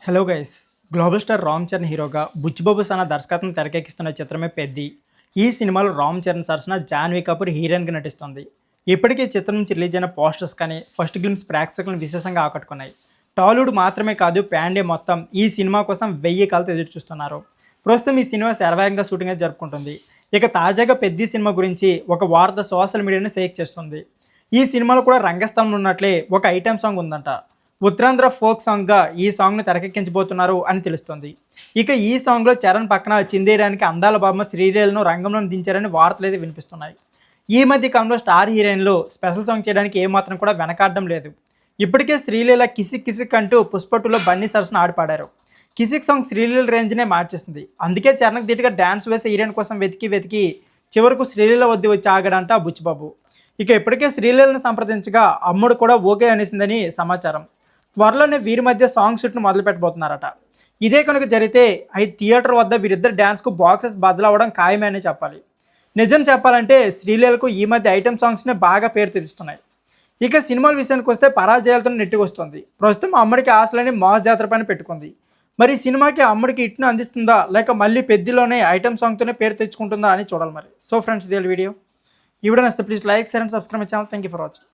Hello guys. Global star Ram Charan హీరోగా బుచ్చిబాబు సన దర్శకత్వం తెరకెక్కిస్తున్న చిత్రమే పెద్ది. ఈ సినిమాలో రామ్ చరణ్ సరసన జాన్వీ కపూర్ హీరోయిన్గా నటిస్తుంది. ఇప్పటికే చిత్రం నుంచి రిలీజ్ అయిన పోస్టర్స్ కానీ ఫస్ట్ గ్లిమ్స్ ప్రేక్షకులను విశేషంగా ఆకట్టుకున్నాయి. టాలీవుడ్ మాత్రమే కాదు, ప్యాండే మొత్తం ఈ సినిమా కోసం 1000 కళ్ళతో ఎదురు చూస్తున్నారు. ప్రస్తుతం ఈ సినిమా శరవేగంగా షూటింగ్ అయితే జరుపుకుంటుంది. ఇక తాజాగా పెద్ది సినిమా గురించి ఒక వార్త సోషల్ మీడియాను షేక్ చేస్తుంది. ఈ సినిమాలో కూడా రంగస్థలంలో ఉన్నట్లే ఒక ఐటెం సాంగ్ ఉందంట. ఉత్తరాంధ్ర ఫోక్ సాంగ్గా ఈ సాంగ్ను తెరకెక్కించబోతున్నారు అని తెలుస్తుంది. ఇక ఈ సాంగ్లో చరణ్ పక్కన చిందేయడానికి అందాల బామ్మ శ్రీలీలను రంగంలో దించారని వార్తలు అయితే వినిపిస్తున్నాయి. ఈ మధ్య కాలంలో స్టార్ హీరోయిన్లు స్పెషల్ సాంగ్ చేయడానికి ఏమాత్రం కూడా వెనకాడడం లేదు. ఇప్పటికే శ్రీలీల కిసిక్ కిసిక్ అంటూ పుష్ప 2లో బన్నీ సరసన ఆడిపాడారు. కిసిక్ సాంగ్ శ్రీలీల రేంజ్నే మార్చేసింది. అందుకే చరణ్కి ధీటుగా డ్యాన్స్ వేసే హీరోయిన్ కోసం వెతికి చివరకు శ్రీలీల వద్ద వచ్చి ఆగడంట బుచ్చిబాబు. ఇక ఇప్పటికే శ్రీలీలను సంప్రదించగా అమ్ముడు కూడా ఓకే అనేసిందని సమాచారం. త్వరలోనే వీరి మధ్య సాంగ్ షూట్ను మొదలు పెట్టబోతున్నారట. ఇదే కనుక జరిగితే థియేటర్ వద్ద వీరిద్దరు డ్యాన్స్కు బాక్సెస్ బదులవ్వడం ఖాయమే అని చెప్పాలి. నిజం చెప్పాలంటే శ్రీలీలకు ఈ మధ్య ఐటెం సాంగ్స్నే బాగా పేరు తెరుస్తున్నాయి. ఇక సినిమాల విషయానికి వస్తే పరాజయాలతో నెట్టుకొస్తుంది. ప్రస్తుతం అమ్మడికి ఆశలని మాస్ జాతర పైన పెట్టుకుంది. మరి ఈ సినిమాకి అమ్మడికి హిట్ను అందిస్తుందా, లేక మళ్ళీ పెద్దిలోనే ఐటెం సాంగ్తోనే పేరు తెచ్చుకుంటుందా అని చూడాలి మరి. సో ఫ్రెండ్స్, ఇదే వీడియో. ఈ వీడియో నచ్చితే please like, share and subscribe my channel. Thank you for watching.